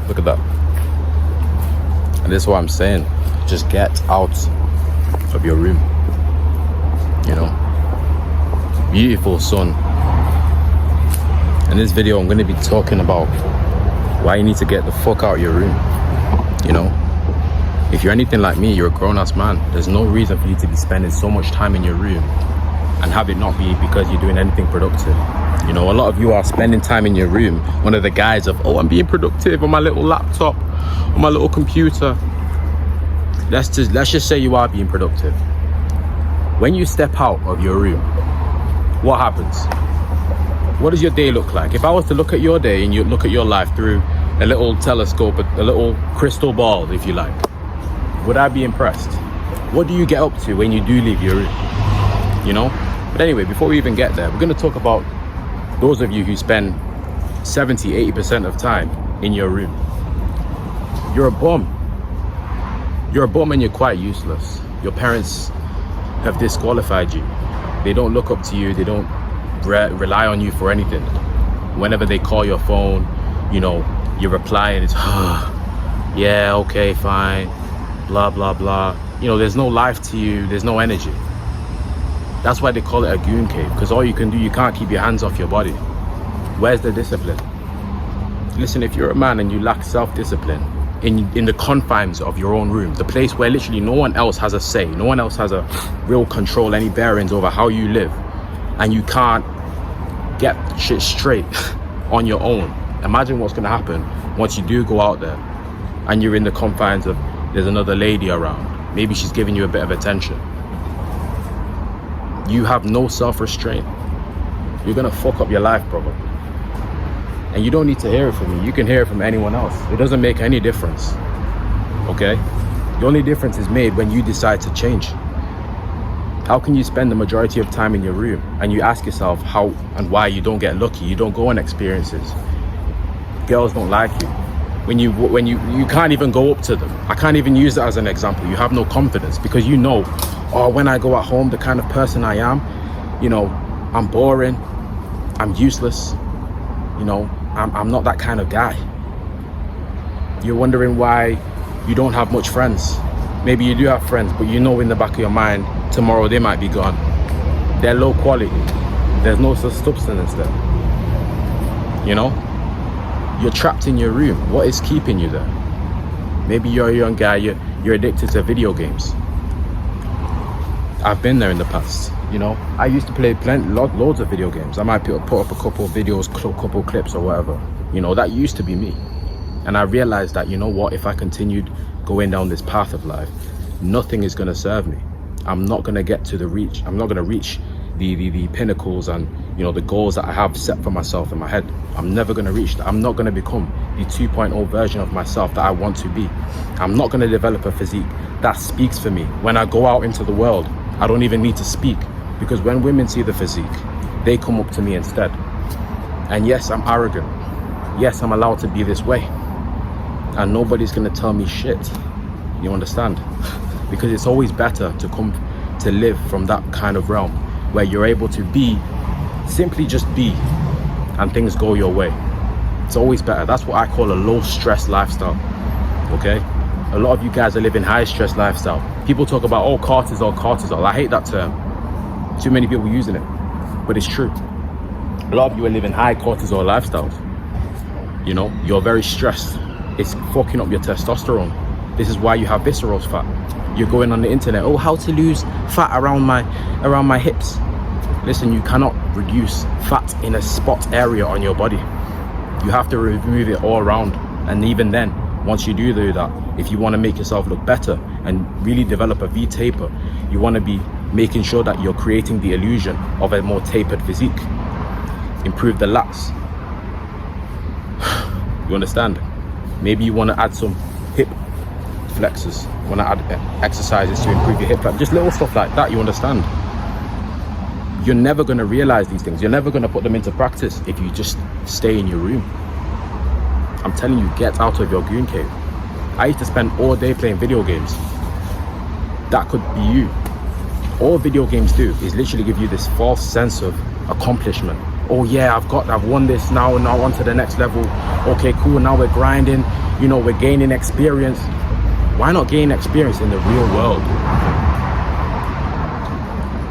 Look at that. And this is what I'm saying. Just get out of your room. You know? Beautiful sun. In this video, I'm going to be talking about why you need to get the fuck out of your room. You know? If you're anything like me, you're a grown-ass man. There's no reason for you to be spending so much time in your room and have it not be because you're doing anything productive. You know, a lot of you are spending time in your room under the guise of, oh, I'm being productive on my little laptop, on my little computer. Let's just say you are being productive. When you step out of your room, what happens? What does your day look like? If I was to look at your day and you look at your life through a little telescope, a little crystal ball, if you like, would I be impressed? What do you get up to when you do leave your room? You know? But anyway, before we even get there, we're going to talk about those of you who spend 70-80% of time in your room. You're a bum. You're a bum and you're quite useless. Your parents have disqualified you. They don't look up to you. They don't rely on you for anything. Whenever they call your phone, you know, you reply and it's, yeah, okay, fine, blah, blah, blah. You know, there's no life to you. There's no energy. That's why they call it a goon cave, because all you can do, you can't keep your hands off your body. Where's the discipline? Listen, if you're a man and you lack self-discipline in the confines of your own room, the place where literally no one else has a say, no one else has a real control, any bearings over how you live, and you can't get shit straight on your own, imagine what's going to happen once you do go out there and you're in the confines of, there's another lady around, maybe she's giving you a bit of attention. You have no self-restraint. You're gonna fuck up your life, brother. And you don't need to hear it from me. You can hear it from anyone else. It doesn't make any difference. Okay? The only difference is made when you decide to change. How can you spend the majority of time in your room and you ask yourself how and why you don't get lucky, you don't go on experiences? Girls don't like you. When you can't even go up to them. I can't even use that as an example. You have no confidence because you know, oh, when I go at home, the kind of person I am, you know, I'm boring, I'm useless, you know, I'm not that kind of guy. You're wondering why you don't have much friends. Maybe you do have friends, but you know in the back of your mind, tomorrow they might be gone. They're low quality. There's no substance there. You know? You're trapped in your room. What is keeping you there? Maybe you're a young guy, you're addicted to video games. I've been there in the past, you know. I used to play loads of video games. I might put up a couple of videos, couple clips or whatever. You know, that used to be me. And I realized that, you know what, if I continued going down this path of life, nothing is going to serve me. I'm not going to get to the reach. I'm not going to reach the pinnacles and, you know, the goals that I have set for myself in my head. I'm never going to reach that. I'm not going to become the 2.0 version of myself that I want to be. I'm not going to develop a physique that speaks for me. When I go out into the world, I don't even need to speak, because when women see the physique, they come up to me instead. And yes, I'm arrogant. Yes, I'm allowed to be this way. And nobody's going to tell me shit. You understand? Because it's always better to come to live from that kind of realm where you're able to be, simply just be, and things go your way. It's always better. That's what I call a low stress lifestyle. Okay? A lot of you guys are living high stress lifestyle. People talk about, oh, cortisol. I hate that term. Too many people using it, but it's true. A lot of you are living high cortisol lifestyles. You know, you're very stressed. It's fucking up your testosterone. This is why you have visceral fat. You're going on the internet, oh, how to lose fat around my hips. Listen, you cannot reduce fat in a spot area on your body. You have to remove it all around. And even then, once you do that, if you want to make yourself look better and really develop a V-taper, you want to be making sure that you're creating the illusion of a more tapered physique. Improve the lats. You understand? Maybe you want to add some hip flexors. You want to add exercises to improve your hip flexors. Just little stuff like that, you understand? You're never going to realize these things. You're never going to put them into practice if you just stay in your room. I'm telling you, get out of your goon cave. I used to spend all day playing video games. That could be you. All video games do is literally give you this false sense of accomplishment. oh yeah, I've won this now on to the next level. Okay, cool, now we're grinding, you know, we're gaining experience. Why not gain experience in the real world?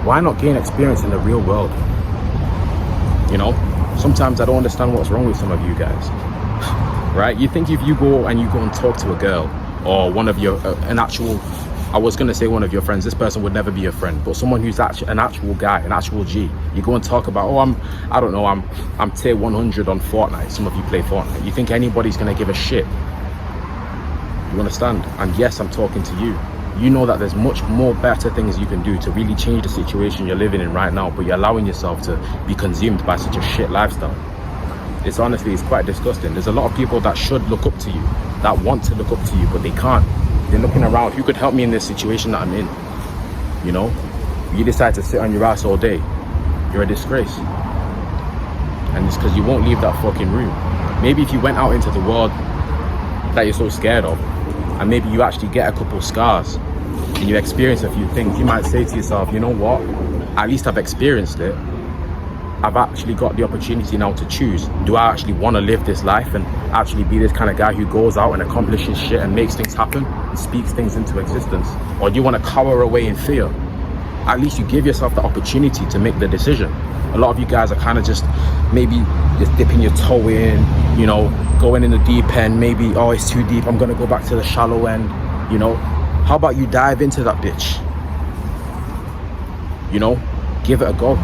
Why not gain experience in the real world? You know, sometimes I don't understand what's wrong with some of you guys, right? You think if you go and talk to a girl or one of your, I was going to say one of your friends, this person would never be a friend, but someone who's an actual guy, an actual G, you go and talk about, oh, I'm tier 100 on Fortnite. Some of you play Fortnite. You think anybody's going to give a shit? You understand? And yes, I'm talking to you. You know that there's much more better things you can do to really change the situation you're living in right now, but you're allowing yourself to be consumed by such a shit lifestyle. It's quite disgusting. There's a lot of people that should look up to you, that want to look up to you, but they can't. They're looking around, who could help me in this situation that I'm in? You know, you decide to sit on your ass all day, you're a disgrace. And it's because you won't leave that fucking room. Maybe if you went out into the world that you're so scared of, and maybe you actually get a couple scars and you experience a few things, you might say to yourself, you know what, at least I've experienced it. I've actually got the opportunity now to choose. Do I actually want to live this life and actually be this kind of guy who goes out and accomplishes shit and makes things happen and speaks things into existence? Or do you want to cower away in fear? At least you give yourself the opportunity to make the decision. A lot of you guys are kind of just maybe just dipping your toe in, you know, going in the deep end. Maybe, oh, it's too deep, I'm gonna go back to the shallow end. You know, how about you dive into that bitch? You know, give it a go.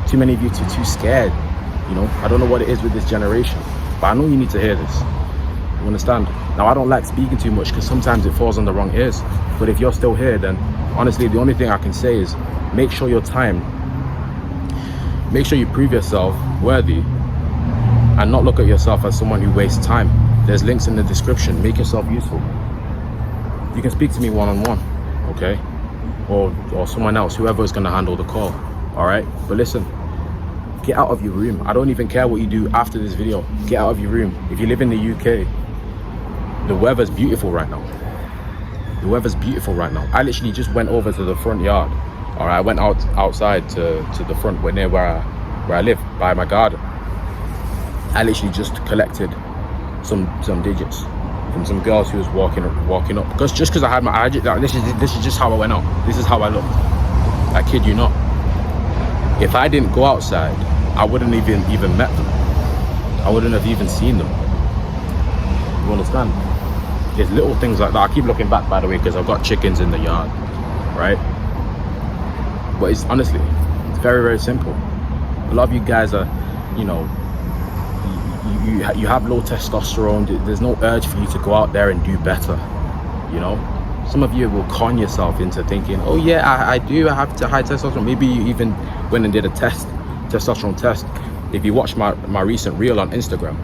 Too many of you too scared. You know, I don't know what it is with this generation, but I know you need to hear this. You understand? Now, I don't like speaking too much because sometimes it falls on the wrong ears. But if you're still here, then honestly, the only thing I can say is make sure you prove yourself worthy and not look at yourself as someone who wastes time. There's links in the description. Make yourself useful. You can speak to me one-on-one, okay? Or someone else, whoever is going to handle the call, all right? But listen, get out of your room. I don't even care what you do after this video. Get out of your room. If you live in the UK, the weather's beautiful right now. The weather's beautiful right now. I literally just went over to the front yard. All right, I went outside to the front, near where I live, by my garden. I literally just collected some digits from some girls who was walking up. Because I had my this is just how I went out. This is how I looked. I kid you not. If I didn't go outside, I wouldn't even met them. I wouldn't have even seen them. You understand? There's little things like that. I keep looking back, by the way, because I've got chickens in the yard, right? But it's honestly, it's very, very simple. A lot of you guys are, you know, you have low testosterone. There's no urge for you to go out there and do better, you know? Some of you will con yourself into thinking, oh yeah, I have high testosterone. Maybe you even went and did a testosterone test. If you watch my recent reel on Instagram,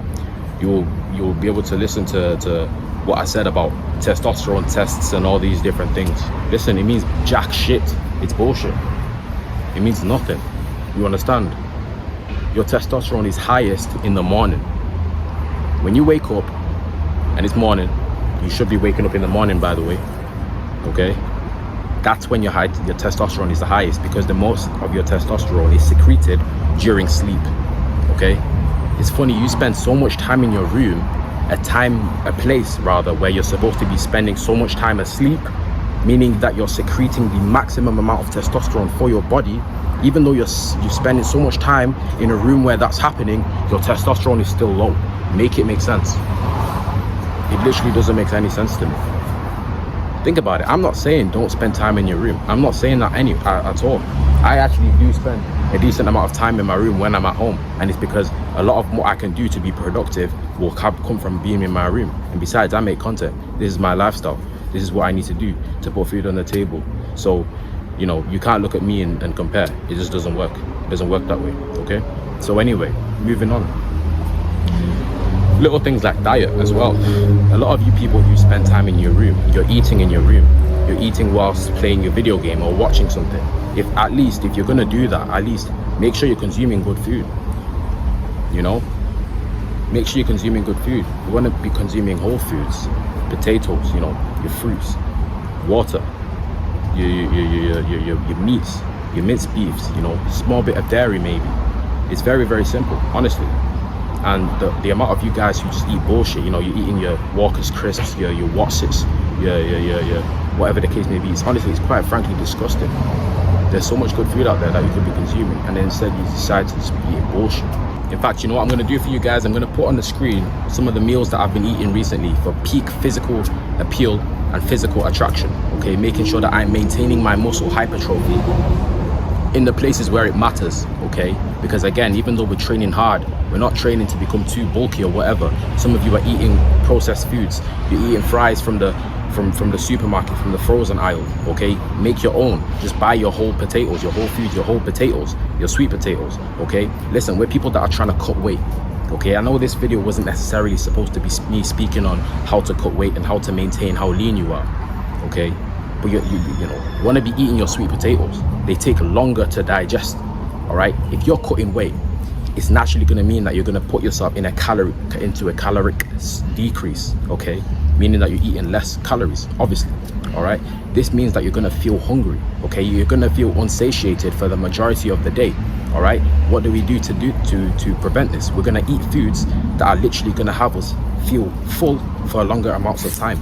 you'll be able to listen to what I said about testosterone tests and all these different things. Listen, it means jack shit. It's bullshit. It means nothing. You understand? Your testosterone is highest in the morning. When you wake up and it's morning, you should be waking up in the morning, by the way, okay? That's when your testosterone is the highest, because the most of your testosterone is secreted during sleep, okay? It's funny, you spend so much time in your room, a place where you're supposed to be spending so much time asleep, meaning that you're secreting the maximum amount of testosterone for your body. Even though you're spending so much time in a room where that's happening, your testosterone is still low. Make it make sense. It literally doesn't make any sense to me. Think about it. I'm not saying don't spend time in your room. I'm not saying that at all. I actually do spend a decent amount of time in my room when I'm at home, and it's because a lot of what I can do to be productive will come from being in my room. And besides, I make content. This is my lifestyle. This is what I need to do to put food on the table. So, you know, you can't look at me and compare. It just doesn't work. It doesn't work that way, okay? So anyway, moving on. Little things like diet as well. A lot of you people who spend time in your room, you're eating in your room. You're eating whilst playing your video game or watching something. If you're gonna do that, at least make sure you're consuming good food. You know? Make sure you're consuming good food. You wanna be consuming whole foods, potatoes, you know, your fruits, water, your meats, your minced beefs, you know, small bit of dairy maybe, It's very, very simple, honestly. And the amount of you guys who just eat bullshit, you know, you're eating your Walker's crisps, your Watsits, your whatever the case may be. It's quite frankly disgusting. There's so much good food out there that you could be consuming, and then instead you decide to just be eating bullshit. In fact, you know what I'm going to do for you guys? I'm going to put on the screen some of the meals that I've been eating recently for peak physical appeal and physical attraction, okay? Making sure that I'm maintaining my muscle hypertrophy in the places where it matters, okay? Because again, even though we're training hard, we're not training to become too bulky or whatever. Some of you are eating processed foods. You're eating fries from the supermarket, from the frozen aisle, okay? Make your own. Just buy your whole potatoes, your whole foods, your whole potatoes, your sweet potatoes, okay? Listen, we're people that are trying to cut weight, okay? I know this video wasn't necessarily supposed to be me speaking on how to cut weight and how to maintain how lean you are, okay? But you know, want to be eating your sweet potatoes. They take longer to digest, all right? If you're cutting weight, it's naturally going to mean that you're going to put yourself into a caloric decrease, okay? Meaning that you're eating less calories, obviously, all right? This means that you're going to feel hungry, okay? You're going to feel unsatiated for the majority of the day, all right? What do we do to prevent this? We're going to eat foods that are literally going to have us feel full for longer amounts of time.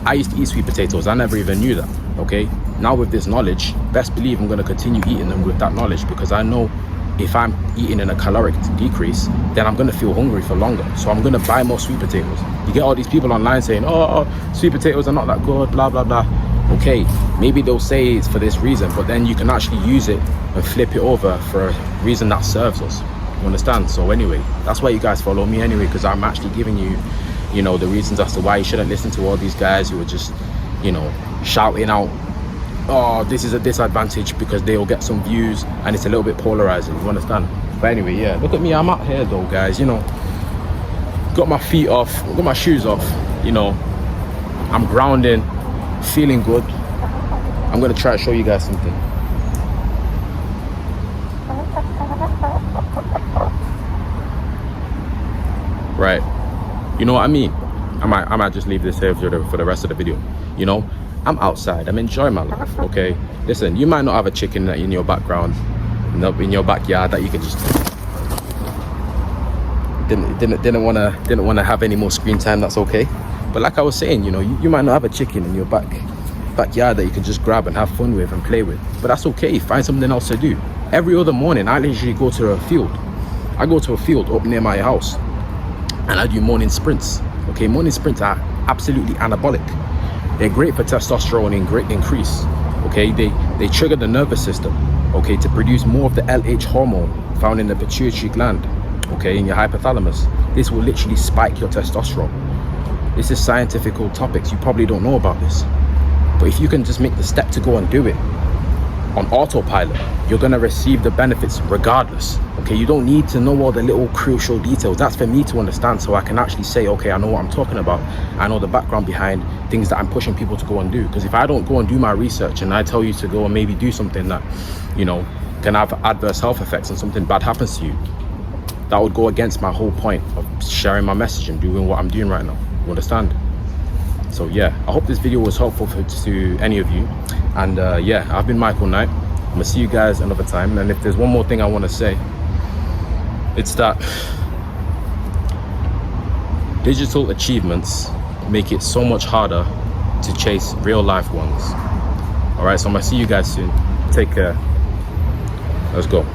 I used to eat sweet potatoes. I never even knew that, okay? Now with this knowledge, best believe I'm going to continue eating them with that knowledge, because I know if I'm eating in a caloric decrease, then I'm going to feel hungry for longer. So I'm going to buy more sweet potatoes. You get all these people online saying, oh, sweet potatoes are not that good, blah, blah, blah. Okay, maybe they'll say it's for this reason, but then you can actually use it and flip it over for a reason that serves us. You understand? So anyway, that's why you guys follow me anyway, because I'm actually giving you, you know, the reasons as to why you shouldn't listen to all these guys who are just, you know, shouting out, oh, this is a disadvantage because they'll get some views, and it's a little bit polarizing, you understand? But anyway, yeah, look at me, I'm out here though, guys, you know, got my feet off, got my shoes off, you know, I'm grounding, feeling good. I'm gonna try to show you guys something. Right, you know what I mean? I might just leave this here for the rest of the video, you know? I'm outside, I'm enjoying my life, okay? Listen, you might not have a chicken in your background, in your backyard that you could just didn't want to have any more screen time. That's okay. But like I was saying, you know, you might not have a chicken in your backyard that you can just grab and have fun with and play with, but that's okay. Find something else to do. Every other morning I literally go to a field. I go to a field up near my house and I do morning sprints. Okay, morning sprints are absolutely anabolic. They're great for testosterone increase. Okay, they trigger the nervous system, okay, to produce more of the LH hormone found in the pituitary gland, okay, in your hypothalamus. This will literally spike your testosterone. This is scientific topics. You probably don't know about this, but if you can just make the step to go and do it on autopilot, you're gonna receive the benefits regardless. Okay, you don't need to know all the little crucial details. That's for me to understand, so I can actually say, okay, I know what I'm talking about. I know the background behind things that I'm pushing people to go and do. Because if I don't go and do my research and I tell you to go and maybe do something that, you know, can have adverse health effects and something bad happens to you, that would go against my whole point of sharing my message and doing what I'm doing right now. You understand? So yeah, I hope this video was helpful to any of you. And yeah, I've been Michael Knight. I'm gonna see you guys another time. And if there's one more thing I want to say, it's that digital achievements make it so much harder to chase real life ones. All right, so I'm gonna see you guys soon. Take care. Let's go.